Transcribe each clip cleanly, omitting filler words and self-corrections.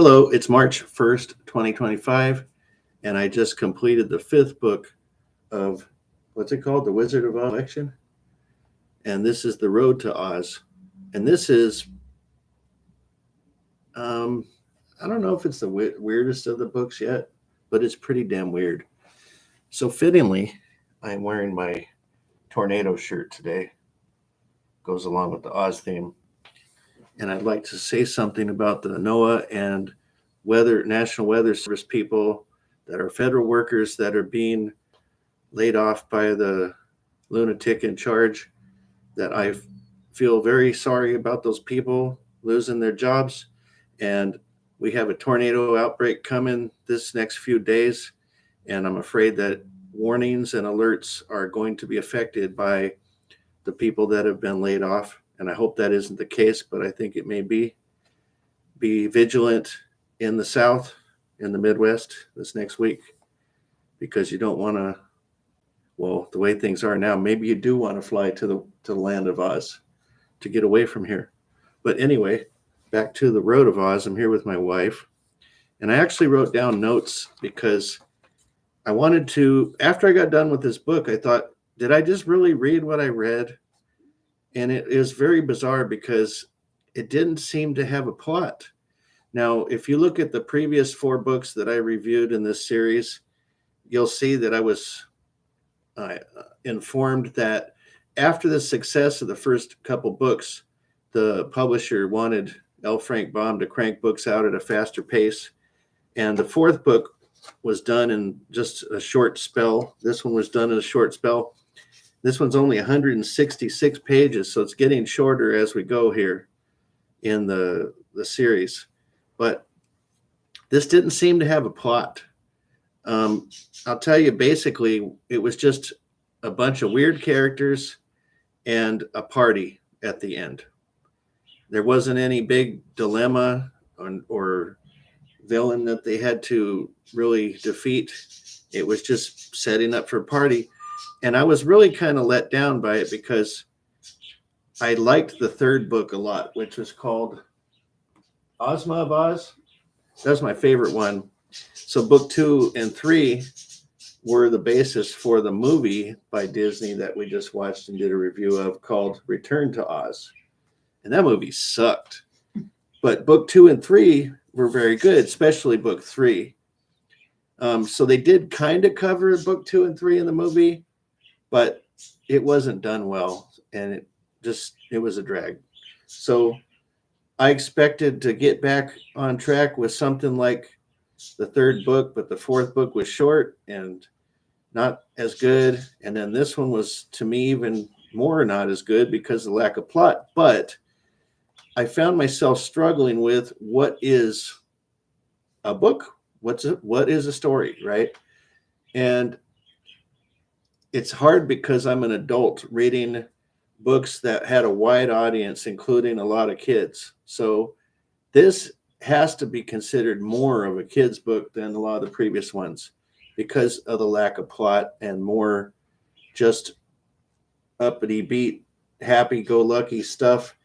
Hello, it's March 1st, 2025, and I just completed the fifth book of what's it called? The Wizard of Oz collection. And this is The Road to Oz. And this is, um, I don't know if it's the weirdest of the books yet, but it's pretty damn weird. So, fittingly, I'm wearing my tornado shirt today, goes along with the Oz theme. And I'd like to say something about the NOAA and National Weather Service people that are federal workers that are being laid off by the lunatic in charge. That I feel very sorry about those people losing their jobs. And we have a tornado outbreak coming this next few days. And I'm afraid that warnings and alerts are going to be affected by the people that have been laid off. And I hope that isn't the case, but I think it may be. Be vigilant in the South, in the Midwest this next week, because you don't want to, well, the way things are now, maybe you do want to fly to the land of Oz to get away from here. But anyway, back to the Road of Oz. I'm here with my wife, and I actually wrote down notes because I wanted to, after I got done with this book, I thought, did I just really read what I read? And it is very bizarre because it didn't seem to have a plot. Now, if you look at the previous four books that I reviewed in this series, you'll see that I was informed that after the success of the first couple books, the publisher wanted L. Frank Baum to crank books out at a faster pace. And the fourth book was done in just a short spell. This one was done in a short spell. This one's only 166 pages, so it's getting shorter as we go here in the series. But this didn't seem to have a plot. I'll tell you, basically, it was just a bunch of weird characters and a party at the end. There wasn't any big dilemma or villain that they had to really defeat. It was just setting up for a party. And I was really kind of let down by it because I liked the third book a lot, which was called Ozma of Oz. That was my favorite one. So book 2 and 3 were the basis for the movie by Disney that we just watched and did a review of called Return to Oz. And that movie sucked. But book 2 and 3 were very good, especially book 3. So they did kind of cover book 2 and 3 in the movie, but it wasn't done well. And it was a drag. So I expected to get back on track with something like the third book, but the fourth book was short and not as good. And then this one was, to me, even more not as good because of the lack of plot. But I found myself struggling with what is a book? What is a story, right? And it's hard because I'm an adult reading books that had a wide audience, including a lot of kids. So this has to be considered more of a kid's book than a lot of the previous ones because of the lack of plot and more just uppity beat, happy-go-lucky stuff.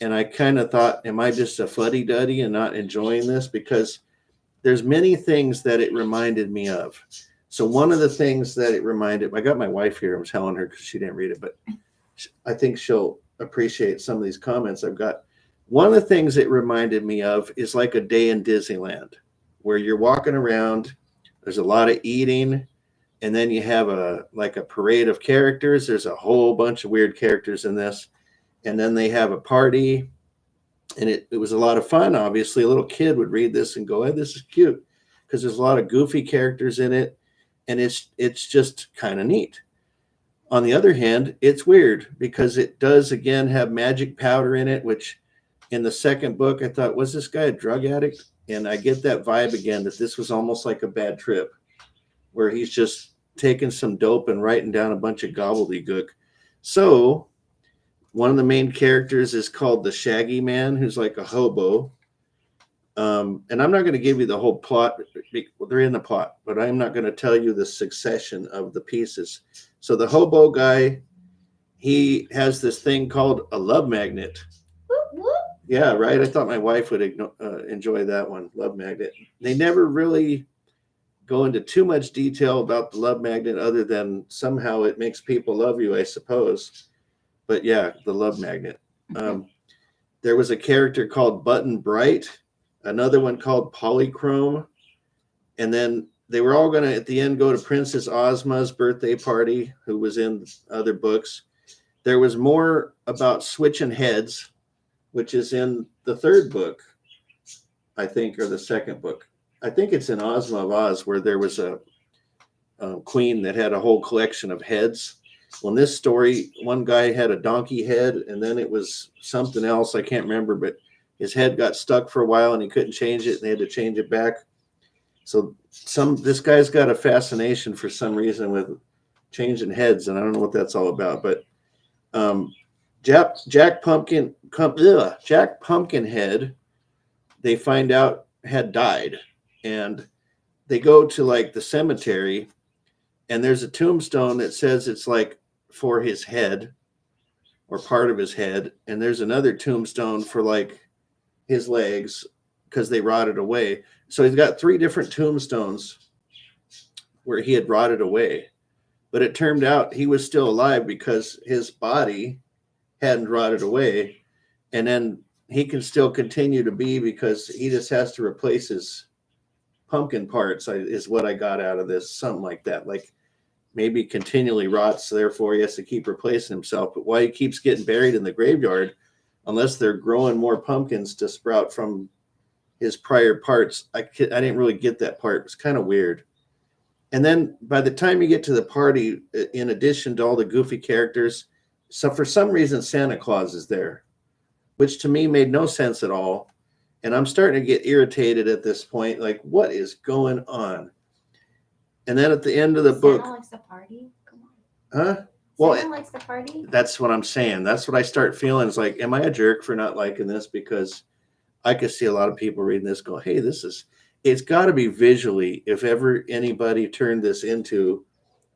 And I kind of thought, am I just a fuddy-duddy and not enjoying this? Because there's many things that it reminded me of. So one of the things that it reminded, I got my wife here, I'm telling her because she didn't read it, but I think she'll appreciate some of these comments I've got. One of the things it reminded me of is like a day in Disneyland where you're walking around, there's a lot of eating, and then you have a parade of characters. There's a whole bunch of weird characters in this. And then they have a party, and it was a lot of fun. Obviously, a little kid would read this and go, hey, this is cute, because there's a lot of goofy characters in it, and it's just kind of neat. On the other hand, it's weird because it does, again, have magic powder in it, which in the second book, I thought, was this guy a drug addict? And I get that vibe again, that this was almost like a bad trip where he's just taking some dope and writing down a bunch of gobbledygook. So one of the main characters is called the Shaggy Man, who's like a hobo. And I'm not going to give you the whole plot. They're in the plot, but I'm not going to tell you the succession of the pieces. So the hobo guy, he has this thing called a love magnet. Yeah, right. I thought my wife would enjoy that one, Love Magnet. They never really go into too much detail about the love magnet other than somehow it makes people love you, I suppose. But yeah, the love magnet. Um, there was a character called Button Bright, another one called Polychrome, and then they were all going to at the end go to Princess Ozma's birthday party, who was in other books. There was more about switching heads, which is in the third book, I think, or the second book. I think it's in Ozma of Oz, where there was a queen that had a whole collection of heads. Well, in this story, one guy had a donkey head, and then it was something else. I can't remember, but his head got stuck for a while, and he couldn't change it, and they had to change it back. So this guy's got a fascination for some reason with changing heads, and I don't know what that's all about. But um, Jack Pumpkinhead, they find out had died, and they go to like the cemetery, and there's a tombstone that says it's like for his head or part of his head, and there's another tombstone for like his legs because they rotted away. So he's got three different tombstones where he had rotted away, but it turned out he was still alive because his body hadn't rotted away, and then he can still continue to be because he just has to replace his pumpkin parts. Is what I got out of this, something like that. Like maybe continually rots, so therefore he has to keep replacing himself. But why he keeps getting buried in the graveyard, unless they're growing more pumpkins to sprout from his prior parts, I didn't really get that part. It was kind of weird. And then by the time you get to the party, in addition to all the goofy characters, so for some reason Santa Claus is there, which to me made no sense at all. And I'm starting to get irritated at this point. Like, what is going on? And then at the end of the book, Santa likes to party. Come on. huh? Well, Santa likes to party. that's what I'm saying. That's what I start feeling. Is like, am I a jerk for not liking this? Because I could see a lot of people reading this go, hey, this is, it's got to be visually, if ever anybody turned this into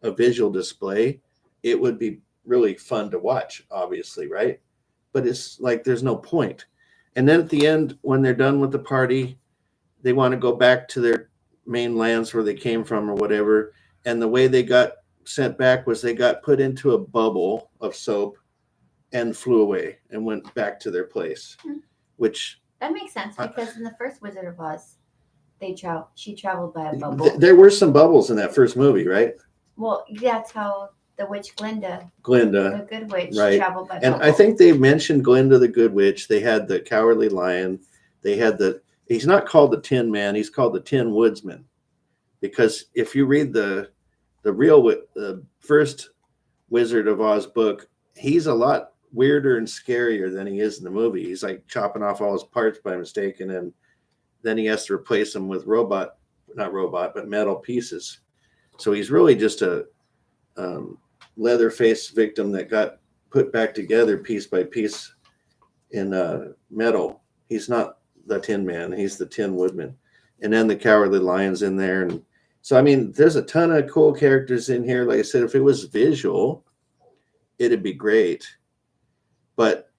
a visual display, it would be really fun to watch, obviously, right? But it's like there's no point. And then at the end, when they're done with the party, they want to go back to their main lands where they came from or whatever. And the way they got sent back was they got put into a bubble of soap and flew away and went back to their place, which That makes sense because in the first Wizard of Oz, she traveled by a bubble. there were some bubbles in that first movie, right? Well, that's how the witch Glinda, Glinda, the good witch, right? traveled by And bubble. I think they mentioned Glinda the Good Witch. They had the Cowardly Lion. They had he's not called the Tin Man. He's called the Tin Woodsman, because if you read the first Wizard of Oz book, he's a lot weirder and scarier than he is in the movie. He's like chopping off all his parts by mistake, and then he has to replace them with not robot, but metal pieces. So he's really just a leather-faced victim that got put back together piece by piece in metal. He's not the Tin Man. He's the Tin Woodman. And then the Cowardly Lion's in there. And so, I mean, there's a ton of cool characters in here. Like I said, if it was visual, it'd be great. But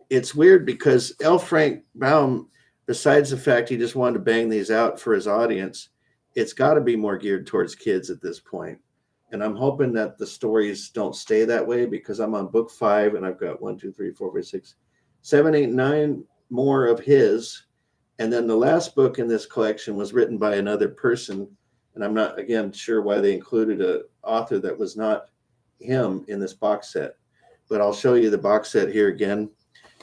it's weird because L. Frank Baum, besides the fact he just wanted to bang these out for his audience, it's got to be more geared towards kids at this point. And I'm hoping that the stories don't stay that way, because I'm on book 5 and I've got 1, 2, 3, 4, 5, 6, 7, 8, 9 more of his. And then the last book in this collection was written by another person. And I'm not, again, sure why they included an author that was not him in this box set. But I'll show you the box set here again.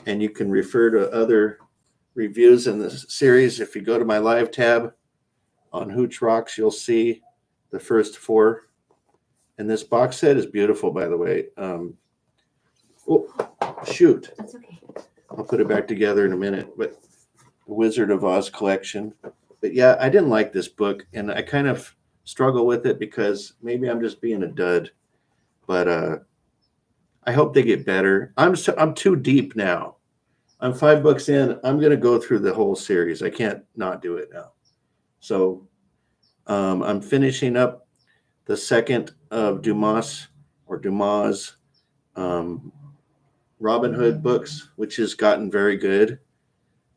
And you can refer to other reviews in this series. If you go to my live tab on Hooch Rocks, you'll see the first 4. And this box set is beautiful, by the way. Oh, shoot. That's okay. I'll put it back together in a minute. But the Wizard of Oz collection. But yeah, I didn't like this book, and I kind of struggle with it because maybe I'm just being a dud. But I hope they get better. I'm too deep now. I'm 5 books in. I'm going to go through the whole series. I can't not do it now. So I'm finishing up the second of Dumas. Robin Hood books, which has gotten very good.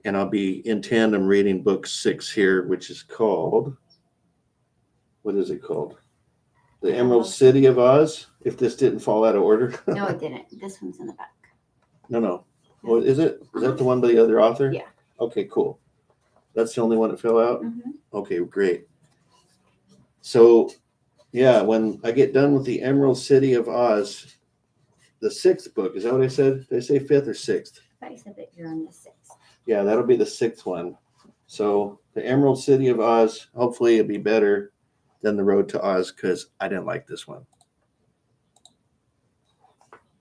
And I'll be in tandem reading book 6 here, which is called, what is it called? The Emerald City of Oz, if this didn't fall out of order. No, it didn't. This one's in the back. No. Well, is it? Is that the one by the other author? Yeah. Okay, cool. That's the only one that fell out? Mm-hmm. Okay, great. So, yeah, when I get done with the Emerald City of Oz, the 6th book, is that what I said? Did I say 5th or 6th? I thought you said that you're on the 6th. Yeah, that'll be the 6th one. So the Emerald City of Oz, hopefully it'll be better than the Road to Oz because I didn't like this one.